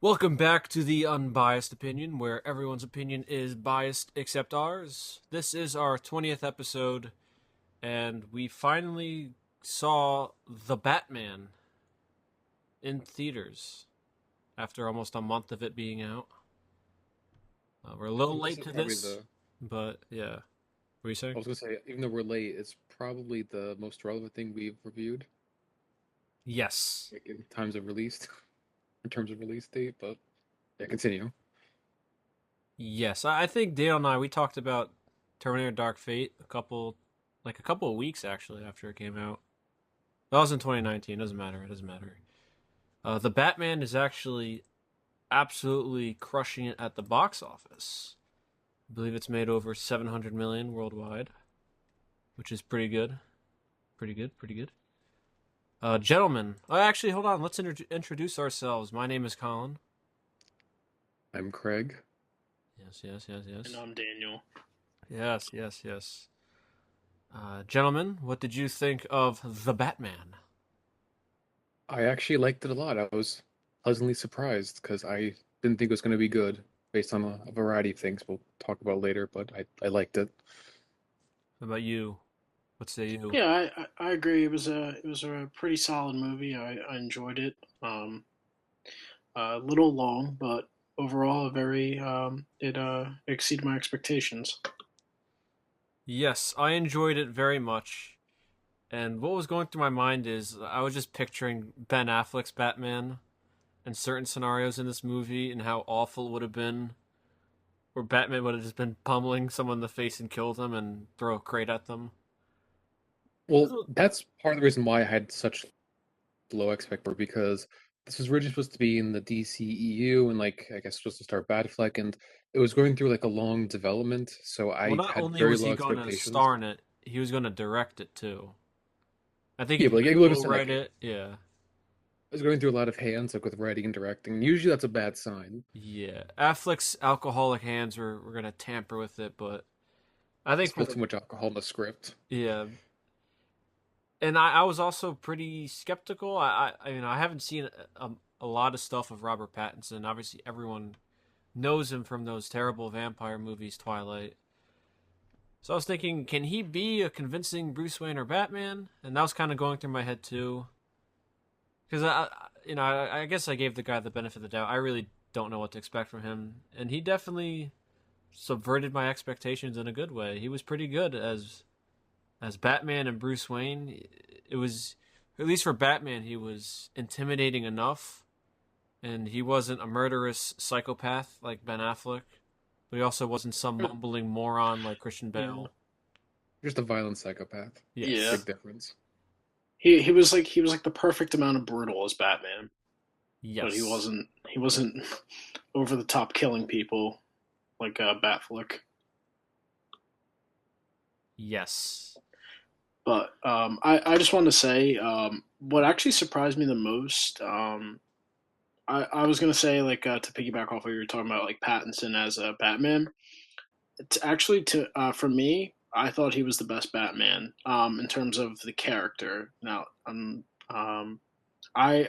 Welcome back to the Unbiased Opinion, where everyone's opinion is biased except ours. This is our 20th episode, and we finally saw The Batman in theaters after almost a month of it being out. We're a little This late is to probably this, the. but yeah. What are you saying? I was gonna say, even though we're late, it's probably the most relevant thing we've reviewed, Yes. like in times of release, in terms of release date. But yeah, continue. Yes. I think Dale and I, we talked about Terminator Dark Fate a couple of weeks actually after it came out. That was in 2019. Doesn't matter. It doesn't matter. The Batman is actually absolutely crushing it at the box office. I believe it's made over 700 million worldwide, which is pretty good. Pretty good. Pretty good. Gentlemen, actually, hold on. Let's introduce ourselves. My name is Colin. I'm Craig. Yes, yes, yes, And yes. I'm Daniel. Yes, yes, yes. Gentlemen, what did you think of The Batman? I actually liked it a lot. I was pleasantly surprised because I didn't think it was going to be good based on a variety of things we'll talk about later. But I liked it. How about you? What say you? Yeah, I agree. It was a pretty solid movie. I enjoyed it. A little long, but overall, very it exceeded my expectations. Yes, I enjoyed it very much. And what was going through my mind is I was just picturing Ben Affleck's Batman in certain scenarios in this movie and how awful it would have been where Batman would have just been pummeling someone in the face and killed them and throw a crate at them. Well, that's part of the reason why I had such low expectation because this was originally supposed to be in the DCEU and like I guess supposed to start Batfleck and it was going through like a long development, so Well, I not had only very was low he going to expectations. star in it, he was going to direct it too. I think Yeah, he but might like I said, co-write like I it. Yeah. was going through a lot of hands like with writing and directing. Usually that's a bad sign. Yeah. Affleck's alcoholic hands were going to tamper with it, but I think for Spilled the. too much alcohol in the script. Yeah. And I was also pretty skeptical. I mean, I haven't seen a lot of stuff of Robert Pattinson. Obviously, everyone knows him from those terrible vampire movies, Twilight. So I was thinking, can he be a convincing Bruce Wayne or Batman? And that was kind of going through my head too, because I guess I gave the guy the benefit of the doubt. I really don't know what to expect from him, and he definitely subverted my expectations in a good way. He was pretty good as Batman and Bruce Wayne. It was, at least for Batman, he was intimidating enough, and he wasn't a murderous psychopath like Ben Affleck, but he also wasn't some mumbling moron like Christian Yeah, Bale. Just a violent psychopath. yeah. Yes. Big difference. He was like the perfect amount of brutal as Batman, but he Yes. wasn't he wasn't over the top killing people like Batfleck. Yes. But I just wanted to say what actually surprised me the most. I was gonna say like to piggyback off what you were talking about, like Pattinson as a Batman. It's actually to for me, I thought he was the best Batman in terms of the character. Now, I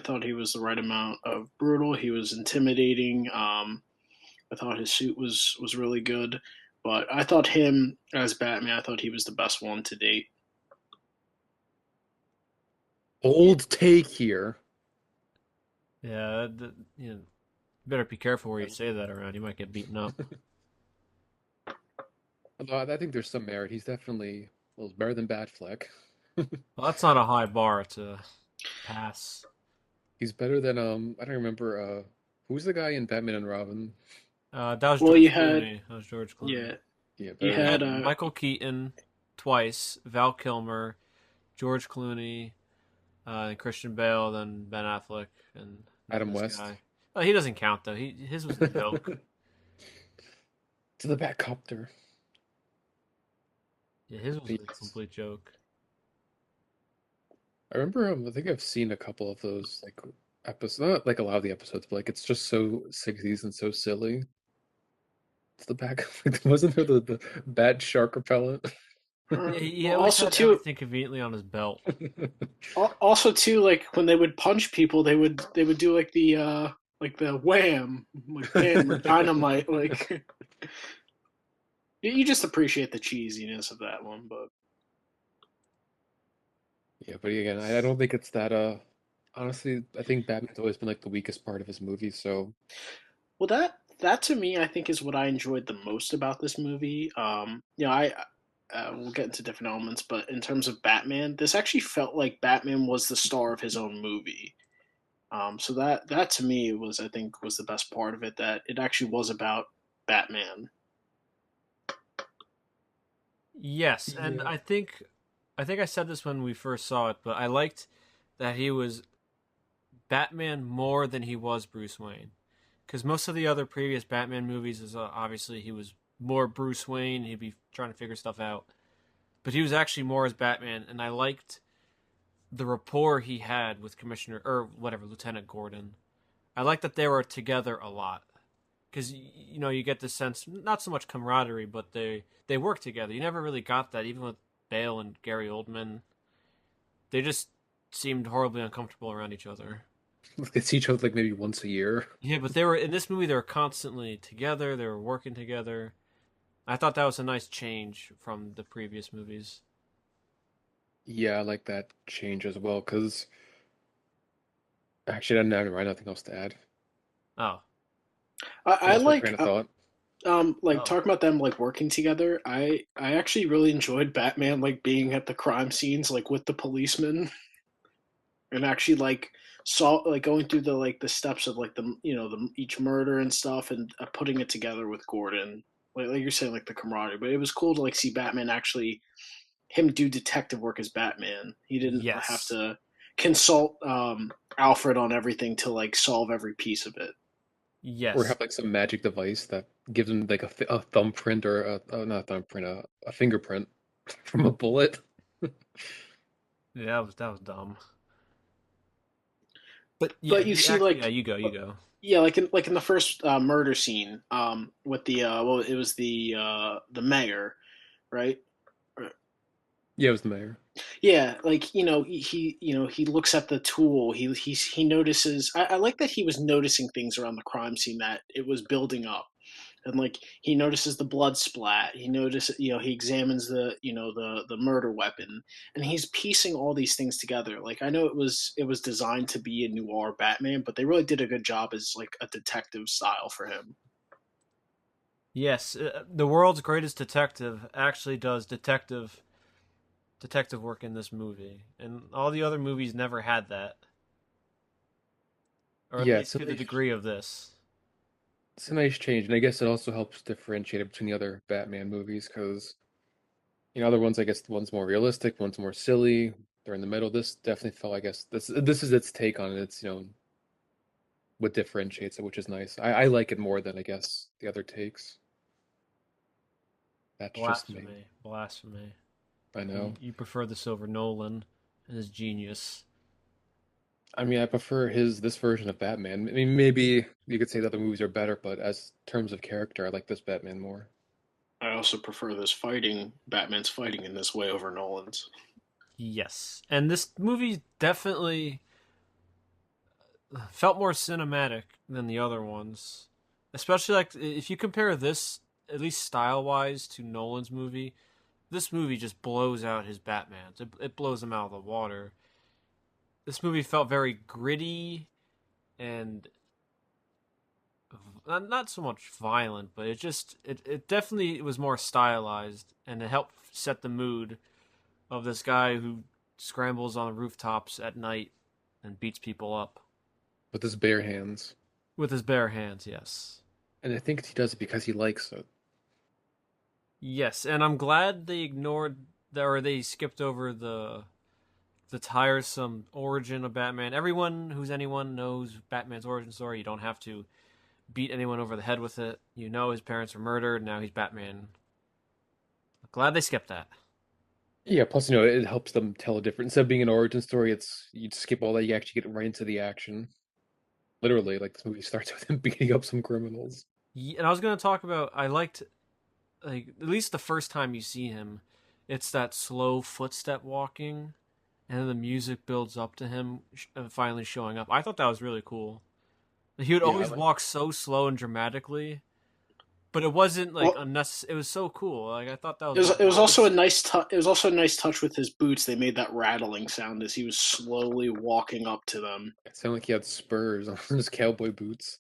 thought he was the right amount of brutal. He was intimidating. I thought his suit was really good, but I thought him as Batman, I thought he was the best one to date. Old take here. Yeah. Better be careful where you say that around. You might get beaten up. Although I think there's some merit. He's definitely well better than Batfleck. Well, that's not a high bar to pass. He's better than I don't remember who's the guy in Batman and Robin? That was Well, you George had Clooney. That was George Clooney. yeah, Yeah, you better You than had had him. Michael Keaton twice, Val Kilmer, George Clooney, and Christian Bale, then Ben Affleck, and now Adam this West. guy. Oh, he doesn't count though. His was a joke. To the Batcopter. Yeah, his was But a yes. complete joke. I remember I think I've seen a couple of those like episodes, not like a lot of the episodes, but like it's just so 60s and so silly. It's the back wasn't there the bad shark repellent? Yeah, he well always also had too everything conveniently on his belt. also too like when they would punch people, they would do like the like the wham, like bam or dynamite. Like you just appreciate the cheesiness of that one, but Yeah, but again, I don't think it's that. Honestly, I think Batman's always been like the weakest part of his movies. So well, that to me, I think is what I enjoyed the most about this movie. I we'll get into different elements, but in terms of Batman, this actually felt like Batman was the star of his own movie. So that to me was, I think, was the best part of it. That it actually was about Batman. Yes, and yeah, I think I said this when we first saw it, but I liked that he was Batman more than he was Bruce Wayne. Because most of the other previous Batman movies is obviously he was more Bruce Wayne. He'd be trying to figure stuff out, but he was actually more as Batman, and I liked the rapport he had with Commissioner or whatever Lieutenant Gordon. I like that they were together a lot because you know you get the sense not so much camaraderie, but they work together. You never really got that even with Bale and Gary Oldman. They just seemed horribly uncomfortable around each other. they see each other like maybe once a year. Yeah, but they were in this movie. They were constantly together. They were working together. I thought that was a nice change from the previous movies. Yeah, I like that change as well. Because actually, I never mind. Nothing else to add. Oh, I Lost my train like of thought. like oh, talking about them like working together. I actually really enjoyed Batman like being at the crime scenes like with the policemen and actually like saw like going through the steps of like the each murder and stuff and putting it together with Gordon. Like you're saying like the camaraderie, but it was cool to like see Batman actually him do detective work as Batman. He didn't have yes, to consult Alfred on everything to like solve every piece of it. Or yes. have like some magic device that gives him like a thumbprint or not a thumbprint, a fingerprint from a bullet. Yeah, that was dumb. But yeah, But you he see actually yeah. like You go, you go. yeah, like in the first murder scene, with the well, it was the mayor, right? Yeah, it was the mayor. Yeah, like he looks at the tool. He notices. I like that he was noticing things around the crime scene that it was building up, and like he notices the blood splat. He notices, he examines the murder weapon, and he's piecing all these things together. Like I know it was designed to be a noir Batman, but they really did a good job as like a detective style for him. Yes, the world's greatest detective actually does detective work in this movie, and all the other movies never had that, or at Yeah, least to the nice, degree of this. it's a nice change, and I guess it also helps differentiate it between the other Batman movies because other ones, I guess one's more realistic, one's more silly. They're in the middle. This definitely felt, I guess, this is its take on it. It's what differentiates it, which is nice. I like it more than I guess the other takes. That's just me. Blasphemy, blasphemy. I know. You prefer this over Nolan and his genius. I mean, I prefer this version of Batman. I mean, maybe you could say the other movies are better, but as terms of character, I like this Batman more. I also prefer this Batman's fighting in this way over Nolan's. Yes, and this movie definitely felt more cinematic than the other ones. Especially like if you compare this, at least style wise, to Nolan's movie, this movie just blows out his Batmans. It blows them out of the water. This movie felt very gritty and not so much violent, but it definitely was more stylized and it helped set the mood of this guy who scrambles on rooftops at night and beats people up With his bare hands. with his bare hands. Yes. And I think he does it because he likes it. Yes, and I'm glad they ignored or they skipped over the tiresome origin of Batman. Everyone who's anyone knows Batman's origin story. You don't have to beat anyone over the head with it. You know his parents were murdered. Now he's Batman. Glad they skipped that. Yeah, plus, it helps them tell a different, instead of being an origin story, you skip all that, you actually get right into the action. Literally, like this movie starts with him beating up some criminals. And I was gonna talk about. I liked like at least the first time you see him. It's that slow footstep walking, and then the music builds up to him finally showing up. I thought that was really cool. He would Yeah, I always like. walk so slow and dramatically, but it wasn't like Well, unnecessary. It was so cool. Like I thought that was it really was cool. also a nice it was also a nice touch with his boots. They made that rattling sound as he was slowly walking up to them. It sounded like he had spurs on his cowboy boots.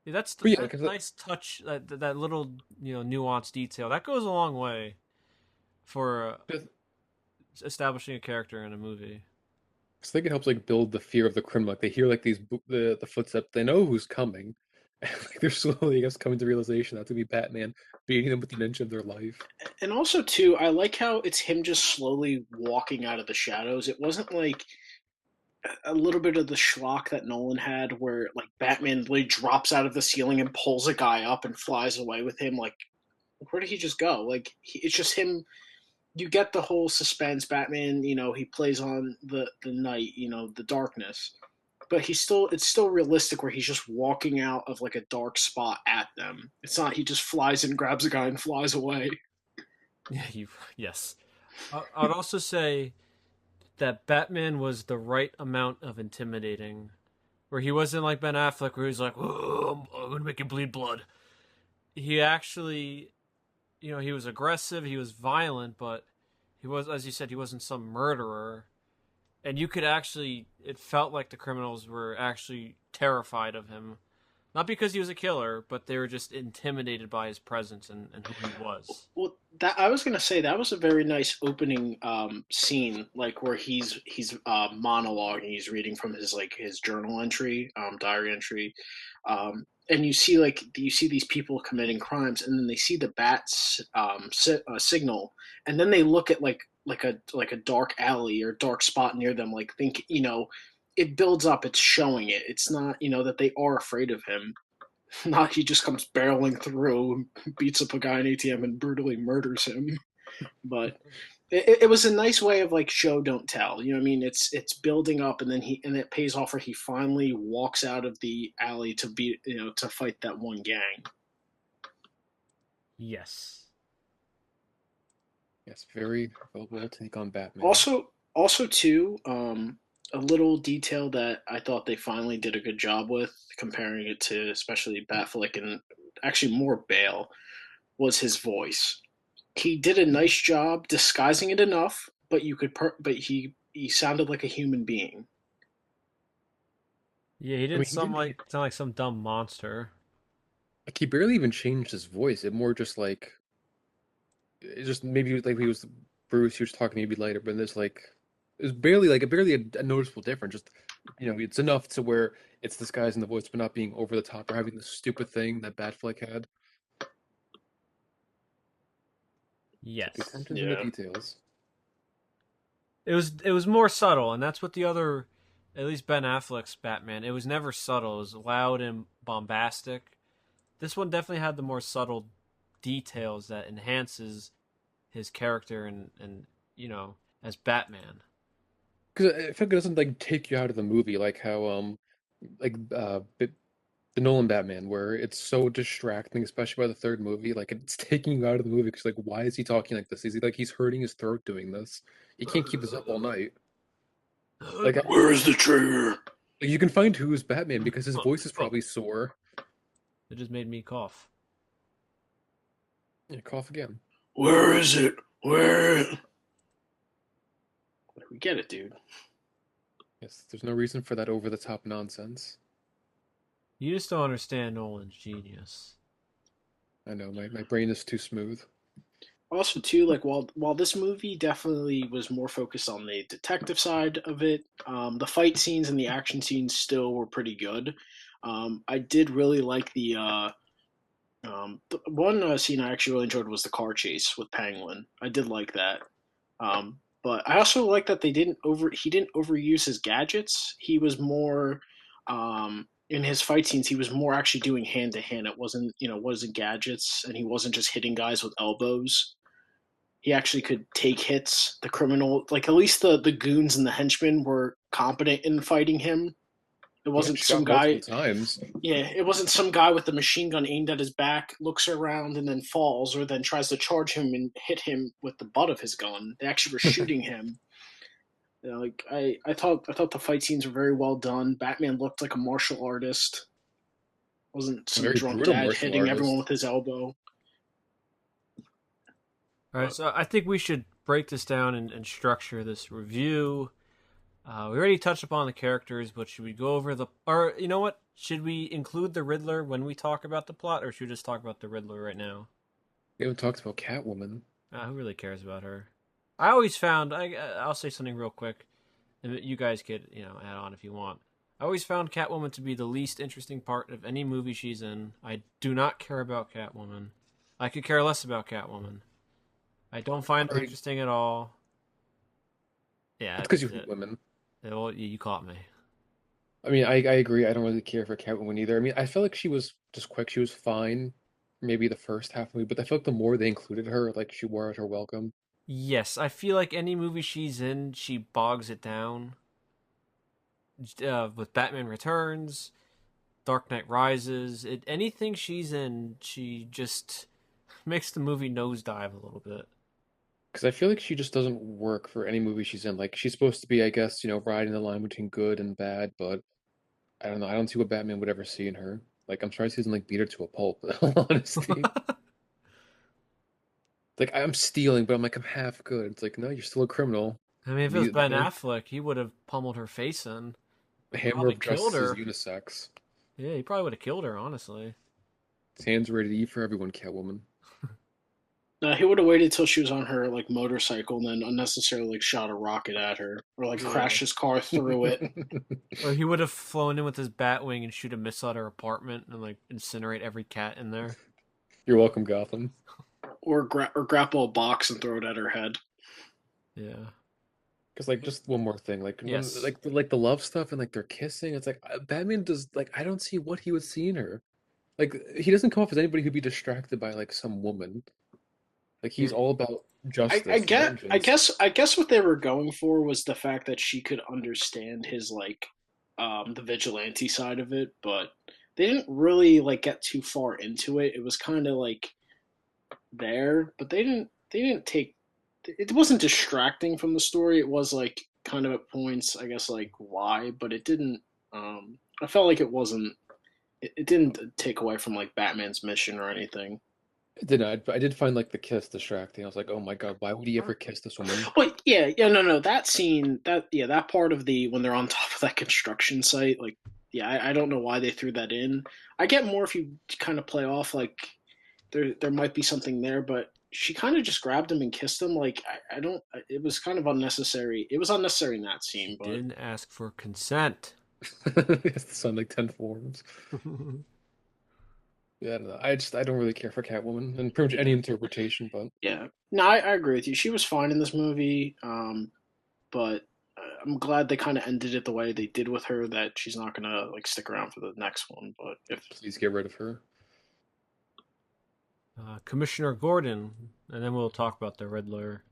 Yeah, But yeah, that because nice touch, that little nuanced detail that goes a long way for establishing a character in a movie. I think it helps like build the fear of the criminal. Like they hear like the footsteps, they know who's coming, and like they're slowly, I guess, coming to realization that to be Batman, beating them with the inch of their life. And also too, I like how it's him just slowly walking out of the shadows. It wasn't like a little bit of the schlock that Nolan had, where like Batman literally drops out of the ceiling and pulls a guy up and flies away with him. Like, where did he just go? Like, it's just him. You get the whole suspense. Batman, he plays on the night, the darkness, but it's still realistic where he's just walking out of like a dark spot at them. It's not he just flies in, grabs a guy, and flies away. Yeah, yes. I would also say that Batman was the right amount of intimidating, where he wasn't like Ben Affleck, where he's like, "Oh, I'm gonna make you bleed blood." He actually, he was aggressive, he was violent, but he was, as you said, he wasn't some murderer. And you could actually, it felt like the criminals were actually terrified of him. Not because he was a killer, but they were just intimidated by his presence and who he was. Well, that I was gonna say that was a very nice opening scene, like where he's monologuing, he's reading from his like his journal entry, diary entry, and you see these people committing crimes, and then they see the bats signal, and then they look at like a dark alley or dark spot near them, like think it builds up, it's showing it. It's not that they are afraid of him. Not he just comes barreling through, beats up a guy in ATM, and brutally murders him. But it was a nice way of like show don't tell. You know what I mean? It's building up, and then it pays off where he finally walks out of the alley to beat to fight that one gang. Yes. Yes, very well take on Batman. Also too, a little detail that I thought they finally did a good job with, comparing it to especially Batfleck and actually more Bale, was his voice. He did a nice job disguising it enough, but but he sounded like a human being. Yeah, he I didn't mean, he didn't even sound like some dumb monster. like he barely even changed his voice. It more just like it just maybe like he was Bruce. He was talking maybe later, but there's like it was barely a noticeable difference. Just it's enough to where it's disguising the voice, but not being over the top or having the stupid thing that Batfleck had. The Yes. attention's in the Yeah. details. It was more subtle, and that's what the other, at least Ben Affleck's Batman, it was never subtle. It was loud and bombastic. This one definitely had the more subtle details that enhances his character and as Batman. Because I feel like it doesn't like take you out of the movie like how like the Nolan Batman where it's so distracting, especially by the third movie. Like it's taking you out of the movie because like why is he talking like this? Is he like he's hurting his throat doing this? He can't keep this up all night. Like Where is the trigger? you can find who's Batman because his voice is probably sore. It just made me cough. Yeah, cough again. Where is it? Where? We get it, dude. Yes, there's no reason for that over the top nonsense. You just don't understand Nolan's genius. I know my brain is too smooth. Also, too, like while this movie definitely was more focused on the detective side of it, the fight scenes and the action scenes still were pretty good. I did really like the one scene I actually really enjoyed was the car chase with Penguin. I did like that. But I also like that he didn't overuse his gadgets. He was more in his fight scenes. He was more actually doing hand to hand. It wasn't gadgets, and he wasn't just hitting guys with elbows. He actually could take hits. The criminal, like at least the goons and the henchmen were competent in fighting him. It He wasn't got some shot multiple guy. times. Yeah, it wasn't some guy with a machine gun aimed at his back, looks around and then falls, or then tries to charge him and hit him with the butt of his gun. They actually were shooting him. You know, like I thought the fight scenes were very well done. Batman looked like a martial artist, wasn't A some very drunk brutal dad martial hitting everyone artist. with his elbow. All right, But so I think we should break this down and structure this review. We already touched upon the characters, but should we go over the? Or you know what? Should we include the Riddler when we talk about the plot, or should we just talk about the Riddler right now? We haven't talked about Catwoman. Who really cares about her? I always found I'll say something real quick, and you guys could add on if you want. I always found Catwoman to be the least interesting part of any movie she's in. I do not care about Catwoman. I could care less about Catwoman. I don't find her I, interesting at all. that's Yeah, because you that's hate it. women. Well, you caught me. I mean, I agree. I don't really care for Catwoman either. I mean, I felt like she was just quick. She was fine, maybe the first half of the movie, but I felt like the more they included her, like she wore out her welcome. Yes, I feel like any movie she's in, she bogs it down. With Batman Returns, Dark Knight Rises, anything she's in, she just makes the movie nosedive a little bit. Because I feel like she just doesn't work for any movie she's in. Like she's supposed to be, I guess, riding the line between good and bad, but I don't know. I don't see what Batman would ever see in her. Like I'm surprised he doesn't like beat her to a pulp, in all honesty. Like I'm stealing, but I'm half good. It's like, no, you're still a criminal. I mean, if it was The Ben hammer, Affleck, he would have pummeled her face in. the hammer Probably of killed justice is her. unisex. Yeah, he probably would have killed her, honestly. His hands ready to eat for everyone, Catwoman. he would have waited till she was on her like motorcycle and then unnecessarily like shot a rocket at her or like Yeah. crashed his car through it. Or he would have flown in with his Batwing and shoot a missile at her apartment and like incinerate every cat in there. You're welcome, Gotham. Or grapple a box and throw it at her head. Yeah. Because like just one more thing, like when Yes. like the love stuff and like they're kissing, it's like Batman does like I don't see what he would see in her. Like he doesn't come off as anybody who'd be distracted by like some woman. Like he's Yeah. all about I justice and get I vengeance. guess I guess what they were going for was the fact that she could understand his like the vigilante side of it, but they didn't really like get too far into it. It was kind of like there, but they didn't take it wasn't distracting from the story. It was like kind of at points, I guess like why, but it didn't I felt like it didn't take away from like Batman's mission or anything. It did not. I did find like the kiss distracting. I was like, oh my God, why would he ever kiss this woman? But yeah, no, that scene, that part of the when they're on top of that construction site, like, yeah, I don't know why they threw that in. I get more if you kind of play off like there might be something there, but she kind of just grabbed him and kissed him. Like, I don't. It was kind of unnecessary. It was unnecessary in that She scene, but didn't ask for consent. It's the son like 10 forms. Yeah, I don't know. I don't really care for Catwoman and pretty much any interpretation, but yeah, no, I agree with you. She was fine in this movie, but I'm glad they kind of ended it the way they did with her. That she's not gonna like stick around for the next one. But if please get rid of her. Commissioner Gordon, and then we'll talk about the Riddler.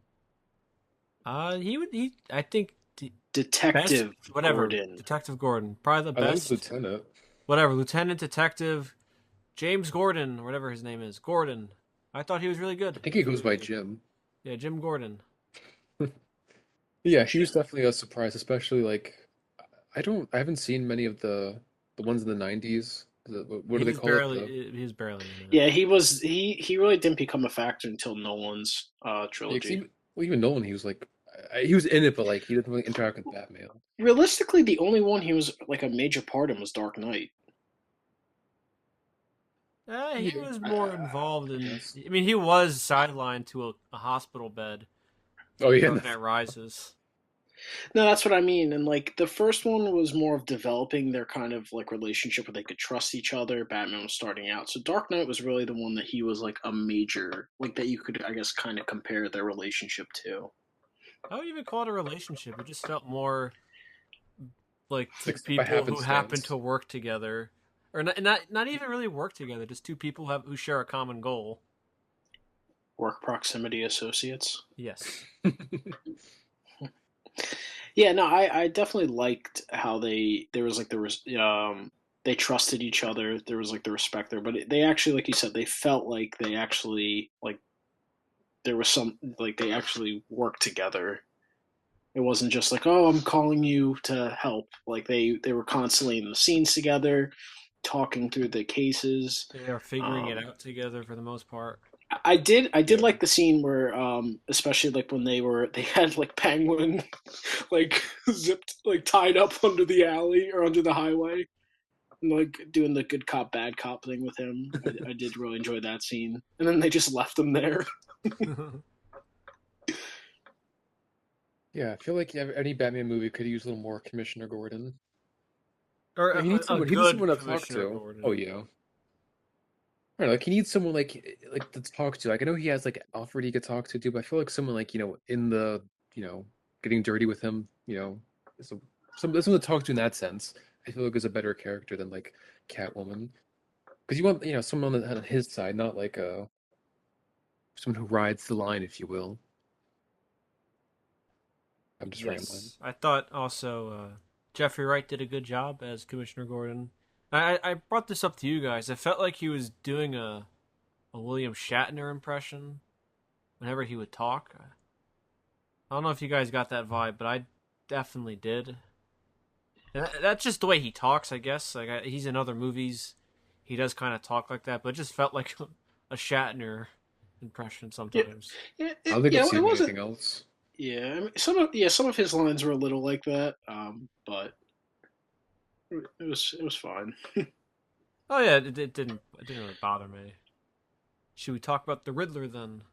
He would. I think the best. Detective Whatever. Gordon. Detective Gordon, probably the I thought he was best. Lieutenant. Whatever. Lieutenant Detective James Gordon, or whatever his name is. Gordon. I thought he was really I good. think he goes by Jim. Yeah, Jim Gordon. Yeah, he was definitely a surprise, especially like I haven't seen many of the ones in the 90s. What do He they was call it? barely. He was barely in it. Yeah, he really didn't become a factor until Nolan's Yeah, 'cause trilogy. even Nolan, he was like he was in it, but like he didn't really interact with Batman. Realistically, the only one he was like a major part in was Dark Knight. He Yeah, was more involved I in. guess. I mean, he was sidelined to a hospital bed Oh in yeah, Dark Knight Rises. No, that's what I mean. And like the first one was more of developing their kind of like relationship where they could trust each other. Batman was starting out. So Dark Knight was really the one that he was like a major like that you could I guess kind of compare their relationship to. I wouldn't even call it a relationship. It just felt more like two like by people who happen happenstance. to work together, or not even really work together. Just two people who share a common goal. Work proximity associates. Yes. Yeah, no, I definitely liked how there was like they trusted each other. There was like the respect there, but they actually, like you said, they felt like they actually like there was some like they actually worked together. It wasn't just like, oh, I'm calling you to help. Like they were constantly in the scenes together, talking through the cases. They are figuring it Um, out together for the most part. I did Yeah. like the scene where especially like when they had like Penguin like zipped like tied up under the alley or under the highway and like doing the good cop bad cop thing with him. I did really enjoy that scene. And then they just left him there. Yeah, I feel like any Batman movie could use a little more Commissioner Gordon. Or Yeah, he needs a someone. He needs good someone to talk Commissioner to. Oh Gordon. yeah. I don't know, like he needs someone like to talk to. Like I know he has like Alfred he could talk to too, but I feel like someone like in the you know getting dirty with him. So someone to talk to in that sense. I feel like is a better character than like Catwoman because you want someone on his side, not like someone who rides the line, if you will. I'm just rambling. Yes, I thought also Jeffrey Wright did a good job as Commissioner Gordon. I brought this up to you guys. I felt like he was doing a William Shatner impression whenever he would talk. I don't know if you guys got that vibe, but I definitely did. And that's just the way he talks, I guess. Like he's in other movies, he does kind of talk like that, but it just felt like a Shatner impression Yeah, sometimes. I don't think I've it seen wasn't. anything else. Yeah, I mean, some of his lines were a little like that, but it was fine. Oh yeah, it didn't really bother me. Should we talk about the Riddler then?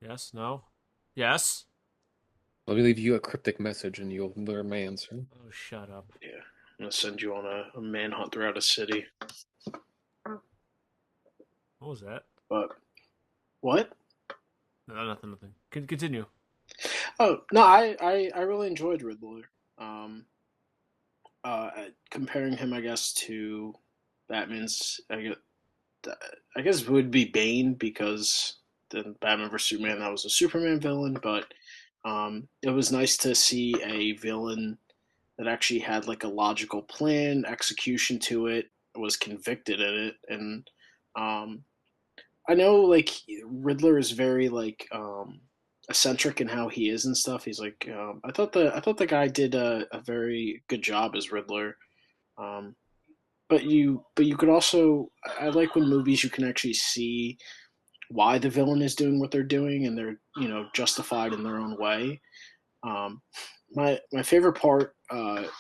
Yes, no, yes. Let me leave you a cryptic message, and you'll learn my answer. Oh, shut up. Yeah, I'm gonna send you on a manhunt throughout a city. What was that? But what? No, nothing, nothing. Continue. Oh no, I really enjoyed Riddler. Um, Comparing him, I guess, to Batman's, I guess it would be Bane because then Batman vs Superman that was a Superman villain, but it was nice to see a villain that actually had like a logical plan, execution to it, was convicted in it, and um, I know like Riddler is very like eccentric in how he is and stuff. He's like I thought the guy did a very good job as Riddler. Um, but you could also I like when movies you can actually see why the villain is doing what they're doing and they're justified in their own way. Um, my favorite part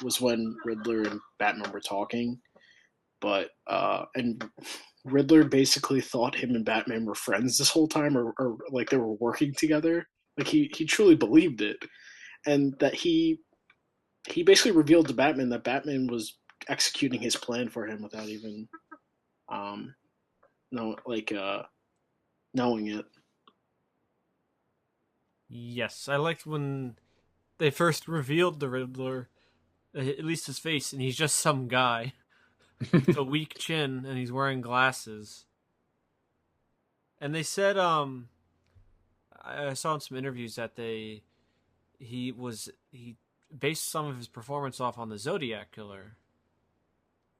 was when Riddler and Batman were talking, but and Riddler basically thought him and Batman were friends this whole time, or like they were working together. Like he truly believed it, and that he basically revealed to Batman that Batman was executing his plan for him without even um no like knowing it. Yes, I liked when they first revealed the Riddler, at least his face, and he's just some guy with a weak chin, and he's wearing glasses. And they said, I saw in some interviews that he based some of his performance off on the Zodiac killer,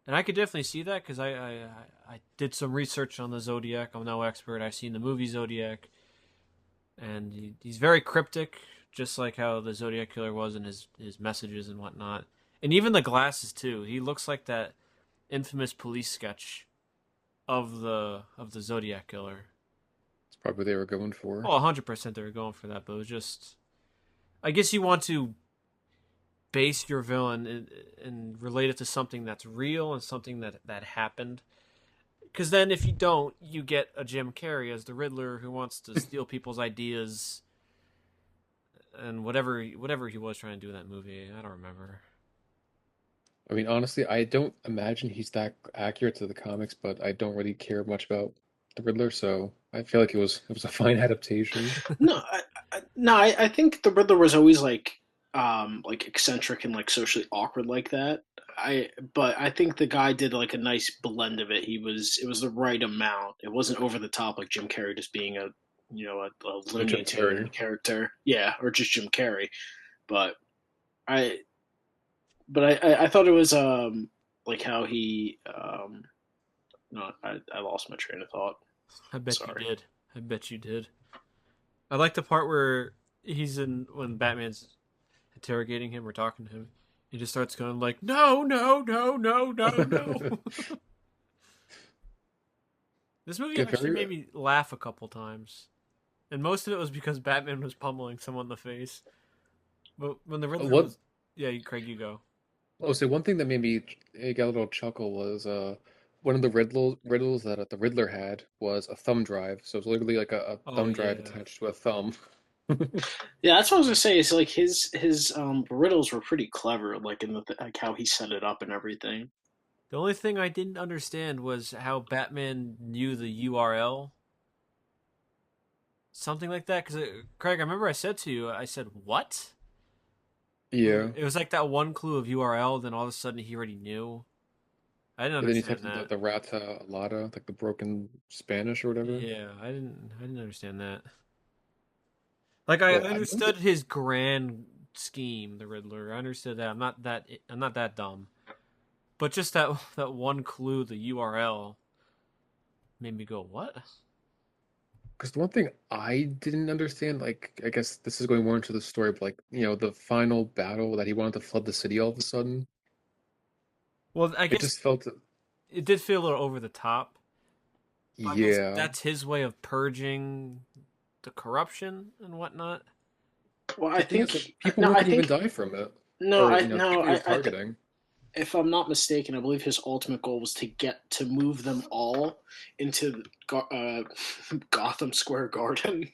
and I could definitely see that because I did some research on the Zodiac. I'm no expert. I've seen the movie Zodiac, and he's very cryptic, just like how the Zodiac killer was in his messages and whatnot. And even the glasses too. He looks like that infamous police sketch of the Zodiac killer. It's probably what they were going for. Oh, 100% they were going for that, but it was just. I guess you want to base your villain and relate it to something that's real and something that happened. Because then, if you don't, you get a Jim Carrey as the Riddler who wants to steal people's ideas and whatever he was trying to do in that movie. I don't remember. I mean, honestly, I don't imagine he's that accurate to the comics, but I don't really care much about the Riddler, so I feel like it was a fine adaptation. No, no, I think the Riddler was always like eccentric and like socially awkward like that. But I think the guy did like a nice blend of it. It was the right amount. It wasn't over the top like Jim Carrey just being a No Looney Jim Tune Carrey. character. Yeah, or just Jim Carrey. But I I thought it was like how he no, I lost my train of thought. I bet you Sorry. did. I bet you did. I like the part where he's in when Batman's interrogating him or talking to him. He just starts going like, "No, no, no, no, no, no." This movie Get actually very made me laugh a couple times, and most of it was because Batman was pummeling someone in the face. But when the Riddler what was, yeah, Craig, you go. Oh, so one thing that made me get a little chuckle was one of the riddles that the Riddler had was a thumb drive. So it's literally like a Oh thumb drive yeah. attached to a thumb. Yeah, that's what I was gonna say. Is like his riddles were pretty clever, like in the like how he set it up and everything. The only thing I didn't understand was how Batman knew the URL, something like that. Because Craig, I remember I said to you, I said, "What?" Yeah. It was like that one clue of URL, then all of a sudden he already knew. I didn't And then he understand typed in that. the rata lata, like the broken Spanish or whatever. Yeah, I didn't understand that. Like I Well, I don't understood his grand scheme, the Riddler. I understood that. I'm not that dumb. But just that one clue, the URL, made me go, "What?" because the one thing I didn't understand, like I guess this is going more into the story, but like the final battle that he wanted to flood the city all of a sudden, Well, I it guess just felt it did feel a little over the top. I guess yeah. that's his way of purging the corruption and whatnot. Well, I The thing is that think people no, weren't I gonna even think die from it, no, or I the no, people he was targeting. if I'm not mistaken, I believe his ultimate goal was to get to move them all into Gotham Square Garden,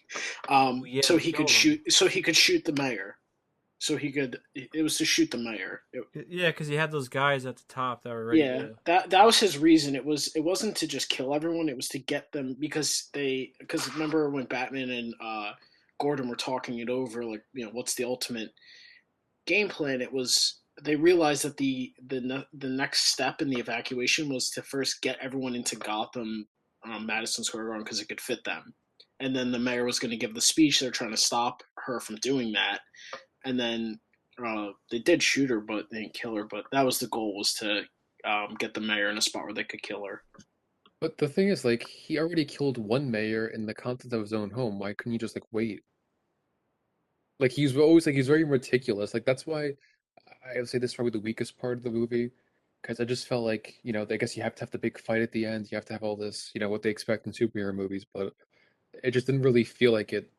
Oh yeah, so and he could kill them. shoot the mayor. So he could. It was to shoot the mayor. Yeah, because he had those guys at the top that were ready Yeah, to. that was his reason. It wasn't to just kill everyone. It was to get them because remember when Batman and Gordon were talking it over, like what's the ultimate game plan? It was they realized that the next step in the evacuation was to first get everyone into Gotham, Madison Square Garden because it could fit them, and then the mayor was going to give the speech. They're trying to stop her from doing that, and then they did shoot her, but they didn't kill her. But that was the goal was to get the mayor in a spot where they could kill her. But the thing is, like, he already killed one mayor in the context of his own home. Why couldn't he just like wait? Like he's always like he's very meticulous. Like that's why I would say this is probably the weakest part of the movie, because I just felt like I guess you have to have the big fight at the end. You have to have all this, what they expect in superhero movies, but it just didn't really feel like it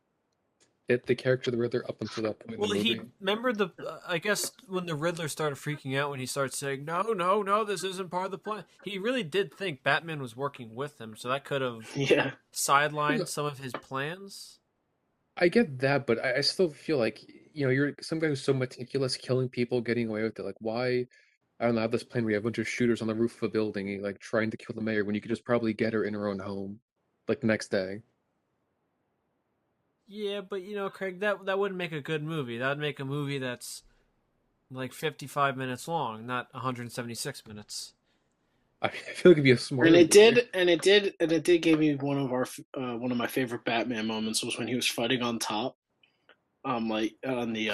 fit the character of the Riddler up until that point in the Well, he movie. remember the. I guess when the Riddler started freaking out when he started saying, "No, no, no, this isn't part of the plan." He really did think Batman was working with him, so that could have Yeah, sidelined some of his plans. I get that, but I still feel like, you're some guy who's so meticulous, killing people, getting away with it. Like, why? I don't know, have this plan where you have a bunch of shooters on the roof of a building, like trying to kill the mayor when you could just probably get her in her own home, like the next day. Yeah, but Craig, that wouldn't make a good movie. That would make a movie that's like 55 minutes long, not 176 minutes. I mean, I feel like it'd be a and smarter movie. it did give me one of my favorite Batman moments was when he was fighting on top, like on the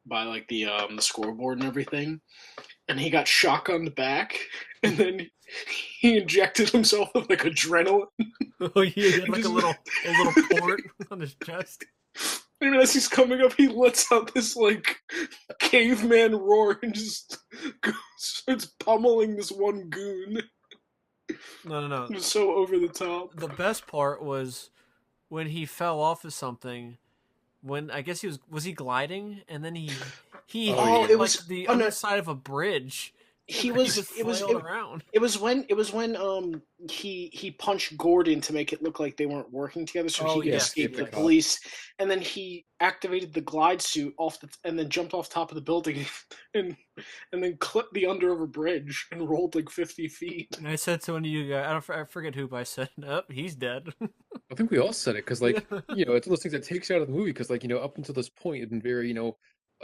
by like the scoreboard and everything, and he got shotgunned back, and then he injected himself with like adrenaline, Oh yeah, he had and like just a little port on his chest. and as he's coming up, he lets out this like caveman roar and just starts pummeling this one goon. No, no, no. It was so over the top. The best part was when he fell off of something. When I guess was he gliding, and then he Oh Oh, hit it yeah. like was. the Oh no, underside of a bridge, and he he was. just flailed around. It was when he punched Gordon to make it look like they weren't working together, so Oh he could Yeah, yes, escape escape the the yes. cops. police, and then he activated the glide suit and then jumped off top of the building, and and then clipped the under of a bridge and rolled like 50 feet. And I said to one of you guys, I forget who, but I said, "Up, he's dead." I think we all said it because, Yeah. like, it's one of those things that takes you out of the movie because, like, up until this point, it'd been very, a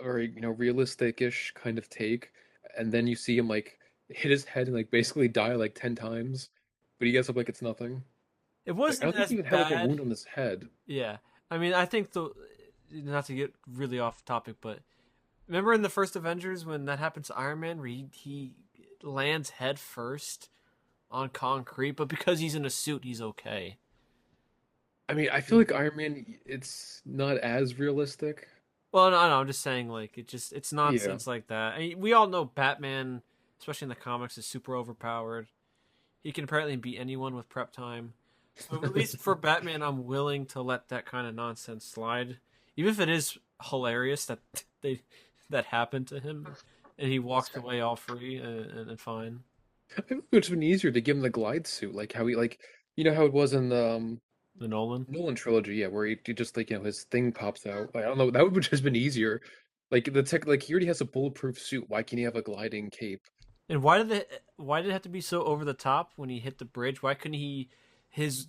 very, realistic-ish kind of take, and then you see him like hit his head and like basically die like 10 times, but he gets up like it's nothing. It Like, I wasn't don't think as he even had like a bad. wound on his head. Yeah, I mean, I think the not to get really off topic, but remember in the first Avengers when that happens to Iron Man, where he lands head first on concrete, but because he's in a suit, he's okay. I mean, I feel like Iron Man, it's not as realistic. Well, no, I'm just saying, like, it's Yeah. nonsense like that. I mean, we all know Batman, especially in the comics, is super overpowered. He can apparently beat anyone with prep time. So at least for Batman, I'm willing to let that kind of nonsense slide, even if it is hilarious that they that happened to him, and he walked away all free and fine. I think it would have been easier to give him the glide suit, like how he like, you know how it was in the The Nolan. Nolan trilogy, yeah, where he just like his thing pops out. Like, I don't know, that would have just been easier. Like the tech, like he already has a bulletproof suit. Why can't he have a gliding cape? And why did it have to be so over the top when he hit the bridge? Why couldn't he his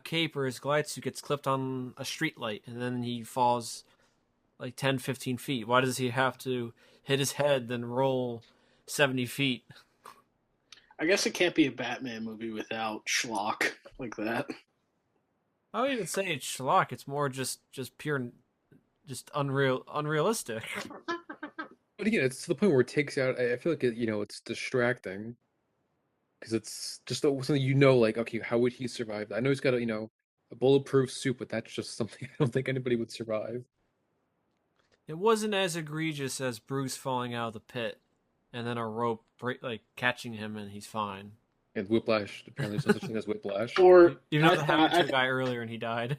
cape or his glide suit gets clipped on a street light and then he falls like 10, 15 feet? Why does he have to hit his head then roll 70 feet? I guess it can't be a Batman movie without schlock like that. I would even say it's schlock. It's more just pure, just unrealistic. But again, it's to the point where it takes out. I feel like it's distracting because it's just something like okay, how would he survive? I know he's got a bulletproof suit, but that's just something I don't think anybody would survive. It wasn't as egregious as Bruce falling out of the pit and then a rope like catching him and he's fine. And whiplash, apparently, there's no such thing as whiplash. Or Even though that happened to a guy earlier and he died.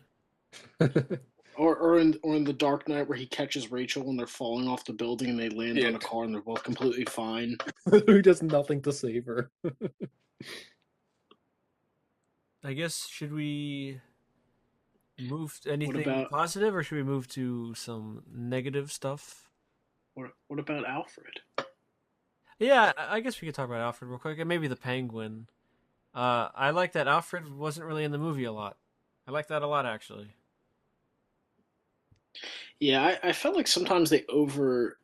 or in the Dark Knight where he catches Rachel and they're falling off the building and they land Yeah, on a car and they're both completely fine. he does nothing to save her. I guess should we move to What anything about positive or should we move to some negative stuff? what about Alfred? Yeah, I guess we could talk about Alfred real quick and maybe the Penguin. I like that Alfred wasn't really in the movie a lot. I like that a lot actually. Yeah, I felt like sometimes they over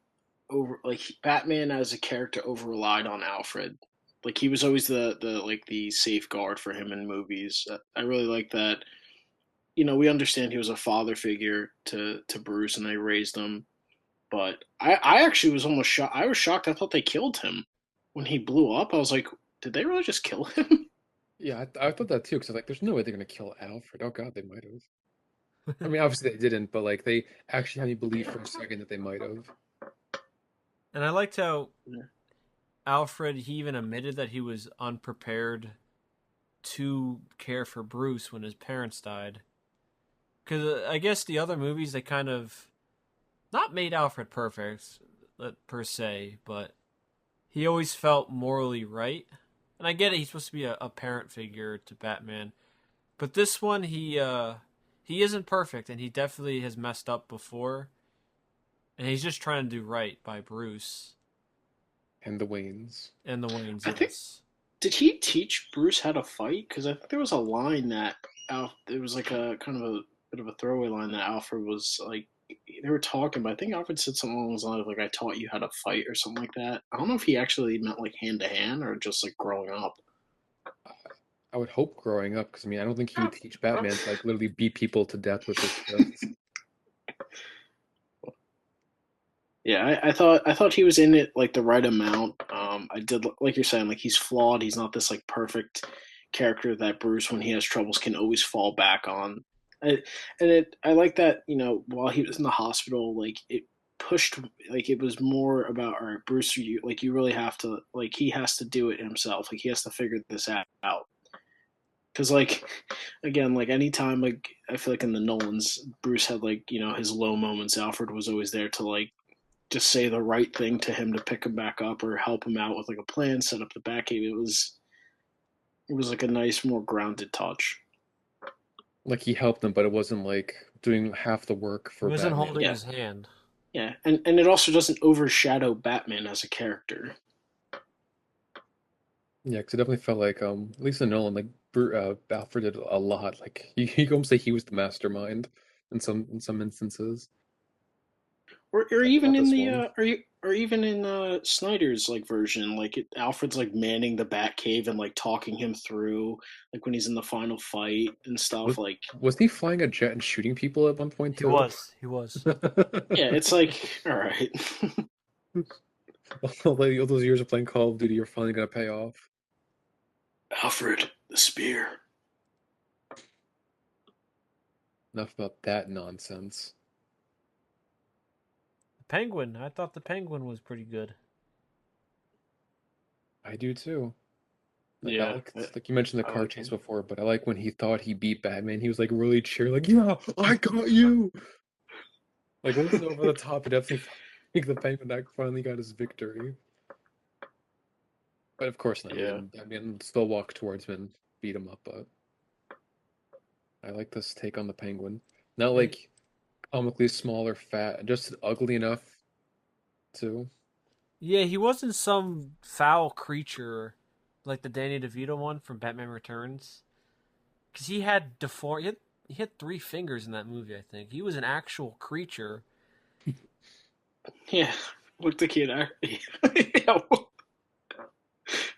like Batman as a character over relied on Alfred. Like he was always the safeguard for him in movies. I really like that. We understand he was a father figure to Bruce and they raised him, but I actually was almost shocked. I was shocked. I thought they killed him when he blew up. I was like, did they really just kill him? Yeah, I thought that too, because like, there's no way they're gonna kill Alfred. Oh God, they might have. I mean, obviously they didn't, but like they actually had me believe for a second that they might have. And I liked how Alfred he even admitted that he was unprepared to care for Bruce when his parents died. Because I guess the other movies they kind of not made Alfred perfect per se, but he always felt morally right. And I get it; he's supposed to be a parent figure to Batman, but this one he isn't perfect, and he definitely has messed up before, and he's just trying to do right by Bruce And the Waynes. and the Waynes. I think Yes. did he teach Bruce how to fight? Because I think there was a line that it was like a kind of a bit of a throwaway line that Alfred was like they were talking, but I think Alfred said something along those lines like "I taught you how to fight" or something like that. I don't know if he actually meant like hand to hand or just like growing up. I would hope growing up, because I mean, I don't think he would teach Batman to like literally beat people to death with his fists. Yeah, I thought he was in it like the right amount. I did like you're saying, like he's flawed. He's not this like perfect character that Bruce, when he has troubles, can always fall back on. I, I like that while he was in the hospital, like it pushed, like it was more about all right, Bruce, you really have to like he has to do it himself. Like he has to figure this out. Because like again, like anytime like I feel like in the Nolans, Bruce had like his low moments. Alfred was always there to like just say the right thing to him to pick him back up or help him out with like a plan, set up the Batcave. It was like a nice, more grounded touch. Like he helped them, but it wasn't like doing half the work He for wasn't Batman. holding Yeah, his hand. yeah, and it also doesn't overshadow Batman as a character. Yeah, because it definitely felt like at least in Nolan, like Alfred did a lot. Like you can almost say he was the mastermind in some instances. Or Like even not in this the one. or even in Snyder's like version, like Alfred's like manning the Batcave and like talking him through, like when he's in the final fight and Was stuff. Like was he flying a jet and shooting people at one point He too? was. He was. yeah, it's like all right. All those years of playing Call of Duty are finally gonna pay off. Alfred, the spear. Enough about that nonsense. The Penguin. I thought the Penguin was pretty good. I do too. Like I Yeah, liked, like you mentioned the I car like chase him. before, but I like when he thought he beat Batman. He was like really cheering, like, "Yeah, I got you!" Like it wasn't over the top. It definitely felt like the Penguin finally got his victory. But of course not. He Yeah. didn't. I mean, still walk towards him and beat him up. But I like this take on the Penguin. Not And like comically small or fat, just ugly enough too. yeah, he wasn't some foul creature like the Danny DeVito one from Batman Returns. Because he had he had 3 fingers in that movie. I think he was an actual creature. Yeah. Looked like he had. Yeah,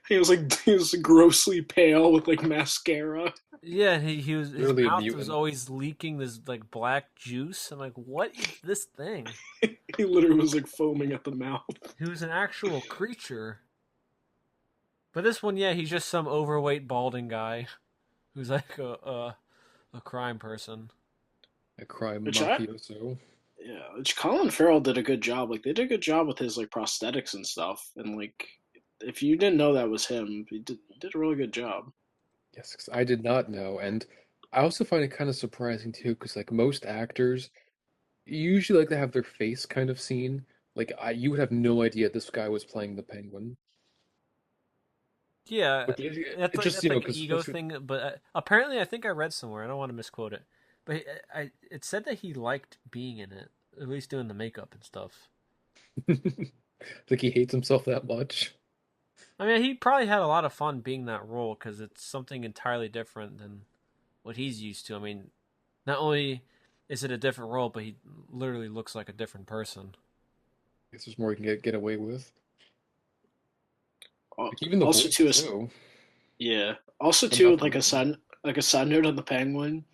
he was grossly pale with like mascara. Yeah, his Literally a mouth was mutant. always leaking this like black juice. I'm like, what is this thing? He literally was like foaming at the mouth. He was an actual creature. But this one, yeah, he's just some overweight balding guy who's like a crime person. A crime Which I mafioso. Yeah, which Colin Farrell did a good job. Like they did a good job with his like prosthetics and stuff. And like if you didn't know that was him, he did a really good job. Yes, 'cause I did not know, and I also find it kind of surprising too, because like most actors usually like to have their face kind of seen. You would have no idea this guy was playing the Penguin. Yeah, Which it, that's it like just that's like an because ego especially thing. But apparently, I think I read somewhere. I don't want to misquote it, but it said that he liked being in it, at least doing the makeup and stuff. like he hates himself that much. I mean, he probably had a lot of fun being that role because it's something entirely different than what he's used to. I mean, not only is it a different role, but he literally looks like a different person. Guess there's more he can get away with. Like even the Also voice too, too. yeah. Also too, Enough of it. like a side note on the Penguin.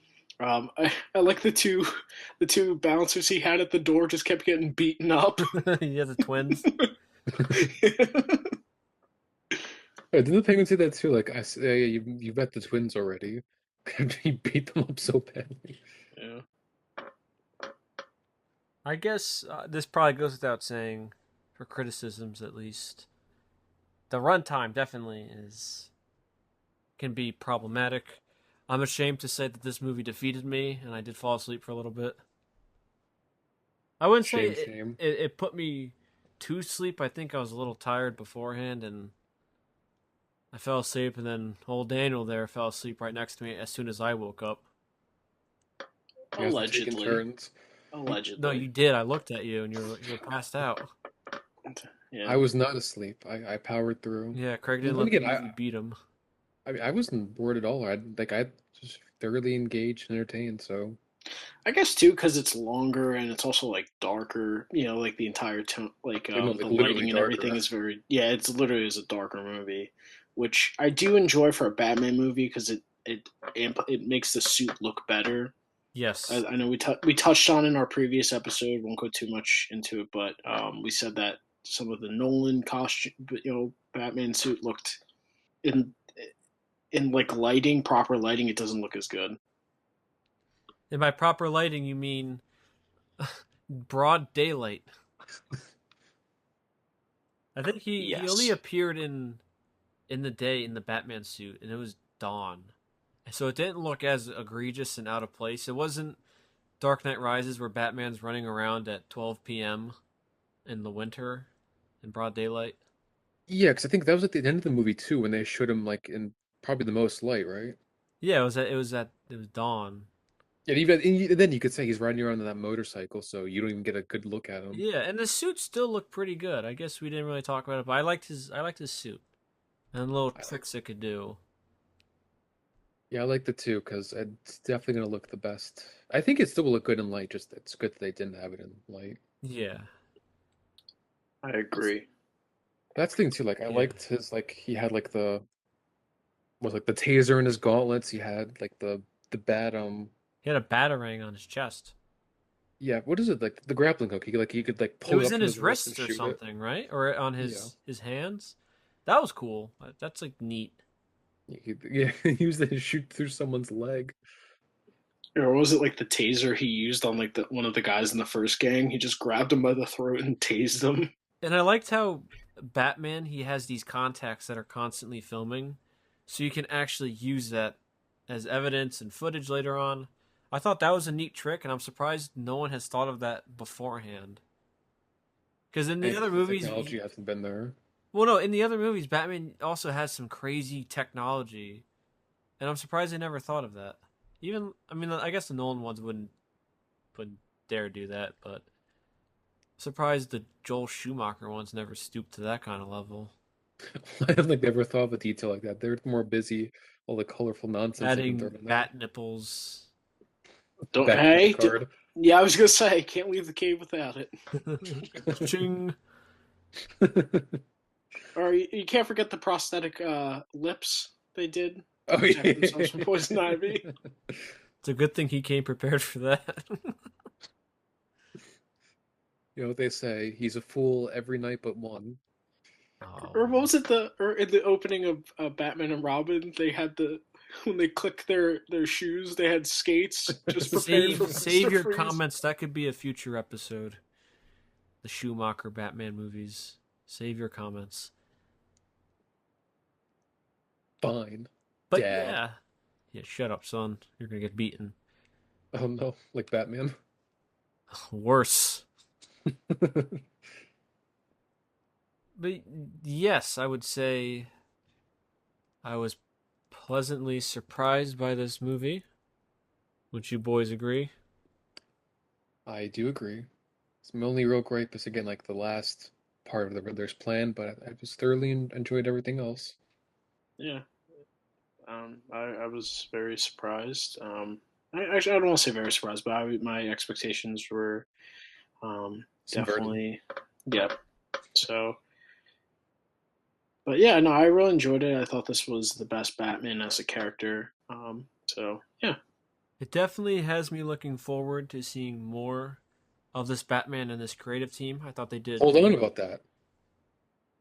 I like the two bouncers he had at the door just kept getting beaten up. He has the twins. Wait, didn't the Penguin say that too? Like you met the twins already. He beat them up so badly. Yeah. I guess this probably goes without saying, for criticisms at least. The runtime definitely is can be problematic. I'm ashamed to say that this movie defeated me, and I did fall asleep for a little bit. I wouldn't say Shame, shame. it put me to sleep. I think I was a little tired beforehand, and I fell asleep, and then old Daniel there fell asleep right next to me as soon as I woke up. You guys were taking Allegedly. turns. No, Allegedly. you did. I looked at you, and you were passed out. Yeah. I was not asleep. I powered through. Yeah, Craig And didn't then let the again, movie beat him. I mean, I wasn't bored at all. I just thoroughly engaged and entertained. So I guess too because it's longer and it's also like darker. You know, like the entire tone, like no, the like literally lighting and everything darker. is very. Yeah, it's literally is a darker movie, which I do enjoy for a Batman movie because it makes the suit look better. Yes. I know we touched on in our previous episode. Won't go too much into it, but we said that some of the Nolan costume, Batman suit looked in like lighting, proper lighting, it doesn't look as good. And by proper lighting, you mean broad daylight. I think he only Yes. appeared in the day in the Batman suit, and it was dawn, so it didn't look as egregious and out of place. It wasn't Dark Knight Rises where Batman's running around at 12 p.m. in the winter in broad daylight. Yeah, because I think that was at the end of the movie too, when they showed him like in probably the most light, right? Yeah, it was dawn. And even then, you could say he's riding around on that motorcycle, so you don't even get a good look at him. Yeah, and the suit still looked pretty good. I guess we didn't really talk about it, but I liked his suit and the little I like, tricks it could do. yeah, I like the two because it's definitely gonna look the best. I think it still will look good in light. Just it's good that they didn't have it in light. Yeah, I That's agree. that's the thing too. Like I yeah. liked his like he had like the was like the taser in his gauntlets. He had like the bat He had a batarang on his chest. yeah, what is it like the grappling hook? He could like It pull it was up in from his his wrist and wrists or shoot it. something, right? Or on Yeah. his hands. That was cool. That's like neat. Yeah, he used it to shoot through someone's leg. Or was it like the taser he used on like the one of the guys in the first gang? He just grabbed him by the throat and tased him. And I liked how Batman, he has these contacts that are constantly filming, so you can actually use that as evidence and footage later on. I thought that was a neat trick, and I'm surprised no one has thought of that beforehand. Because in the And other the movies, technology hasn't been there. well, no, in the other movies, Batman also has some crazy technology, and I'm surprised they never thought of that. Even, I mean, I guess the Nolan ones wouldn't dare do that, but surprised the Joel Schumacher ones never stooped to that kind of level. I don't think they ever thought of a detail like that. They're more busy all the colorful nonsense they can throw Adding in there. bat nipples. Don't Back to the hey, card. yeah, I was gonna say can't leave the cave without it. Ching. Or you can't forget the prosthetic lips they did to Oh protect yeah. themselves from poison ivy. It's a good thing he came prepared for that. You know what they say? He's a fool every night but one. Oh Or what man. was it? Or in the opening of Batman and Robin, they had the when they clicked their shoes, they had skates just prepared for Save Mister your Freeze. comments. That could be a future episode. The Schumacher Batman movies. Save your comments. Fine, But Dad. yeah. Yeah, shut up, son. You're gonna get beaten. Oh no, like Batman. Worse. But yes, I would say I was pleasantly surprised by this movie. Would you boys agree? I do agree. It's my only real gripe is again like the last part of the Riddler's plan, but I just thoroughly enjoyed everything else. Yeah, I was very surprised. Actually, I don't want to say very surprised, but my expectations were Subverted. definitely, yeah. So, but yeah, no, I really enjoyed it. I thought this was the best Batman as a character. So yeah, It definitely has me looking forward to seeing more of this Batman and this creative team. I thought they did. Hold on about that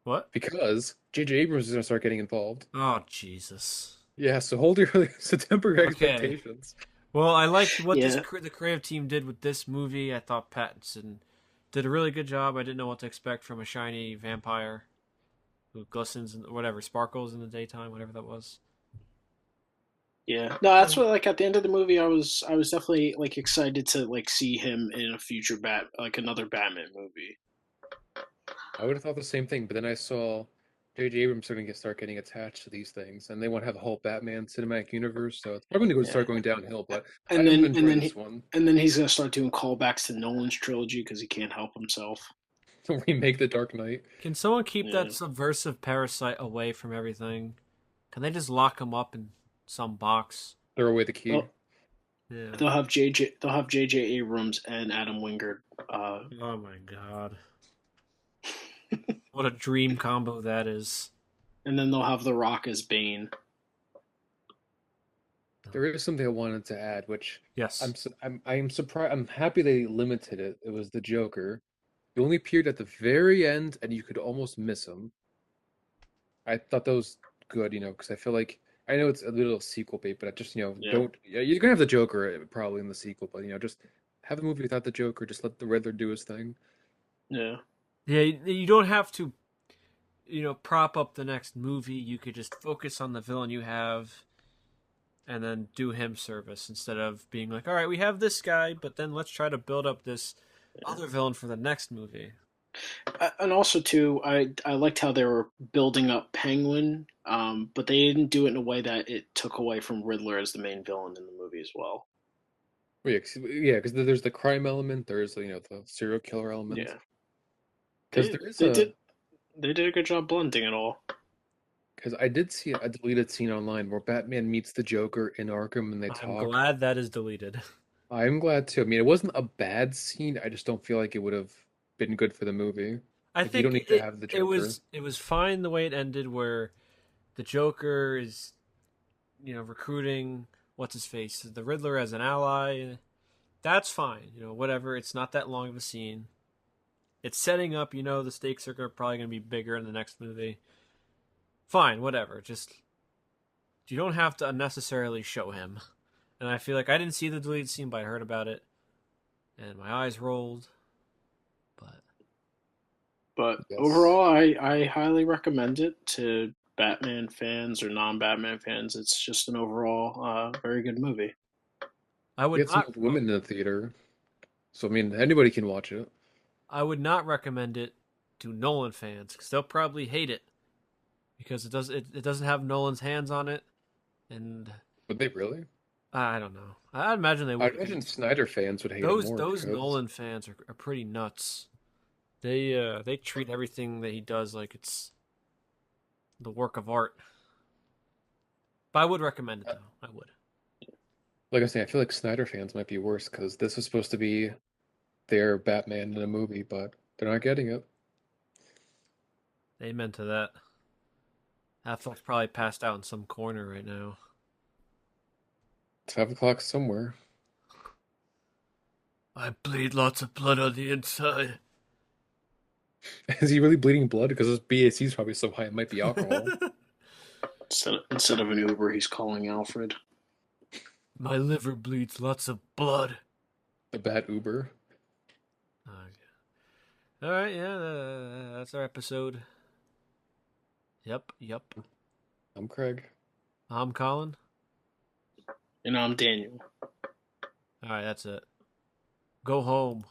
What? because J.J. Abrams is gonna start getting involved. Oh, Jesus. Yeah, so hold your so temper your Okay. expectations. Well, I liked what yeah, the creative team did with this movie. I thought Pattinson did a really good job. I didn't know what to expect from a shiny vampire who glistens and whatever, sparkles in the daytime, whatever that was. yeah. No, that's what like at the end of the movie, I was definitely like excited to like see him in a future like another Batman movie. I would have thought the same thing, but then I saw J.J. Abrams starting to start getting attached to these things, and they want to have a whole Batman cinematic universe, so it's probably going to Yeah, start going downhill. But and I'm then and enjoying then this one. and then he's gonna start doing callbacks to Nolan's trilogy because he can't help himself. Remake The Dark Knight. Can someone keep Yeah. that subversive parasite away from everything? Can they just lock him up in some box? Throw away the key. They'll, Yeah. they'll have JJ. They'll have JJ Abrams and Adam Wingard. Oh my god. What a dream combo that is. And then they'll have The Rock as Bane. There is something I wanted to add, which Yes. I'm surprised. I'm happy they limited it. It was the Joker. He only appeared at the very end, and you could almost miss him. I thought that was good, because I feel like I know it's a little sequel bait, but I just Yeah, don't. Yeah, you're gonna have the Joker probably in the sequel, but just have the movie without the Joker. Just let the Riddler do his thing. yeah, Yeah, you don't have to, prop up the next movie. You could just focus on the villain you have and then do him service instead of being like, all right, we have this guy, but then let's try to build up this yeah. other villain for the next movie. And also too, I liked how they were building up Penguin, but they didn't do it in a way that it took away from Riddler as the main villain in the movie as well. Well, yeah, because there's the crime element. There's the serial killer element. Yeah, Because there is they a did they did a good job blending it all. because I did see a deleted scene online where Batman meets the Joker in Arkham and they I'm talk. glad that is deleted. I'm glad too. I mean, it wasn't a bad scene. I just don't feel like it would have been good for the movie. I Like you don't think need to have the it Joker. was it was fine the way it ended, where the Joker is, recruiting what's his face, the Riddler as an ally. That's fine, whatever. It's not that long of a scene. It's setting up, the stakes are probably going to be bigger in the next movie. Fine, whatever. Just you don't have to unnecessarily show him. And I feel like I didn't see the deleted scene, but I heard about it, and my eyes rolled. But Yes. overall, I highly recommend it to Batman fans or non-Batman fans. It's just an overall very good movie. I We would had some not. women in the theater, so I mean anybody can watch it. I would not recommend it to Nolan fans because they'll probably hate it because it doesn't have Nolan's hands on it, and Would they really? I don't know. I imagine they I'd would imagine because Snyder fans would hate it those more those because Nolan fans are pretty nuts. They treat everything that he does like it's the work of art. But I would recommend it though. I would. like I say, I feel like Snyder fans might be worse because this was supposed to be their Batman in a movie, but they're not getting it. Amen to that. Affleck's probably passed out in some corner right now. It's 5 o'clock somewhere. I bleed lots of blood on the inside. Is he really bleeding blood? Because his BAC is probably so high it might be alcohol. Instead of an Uber, he's calling Alfred. My liver bleeds lots of blood. The Bat Uber. All right, yeah, that's our episode. Yep. I'm Craig. I'm Colin. And I'm Daniel. All right, that's it. Go home.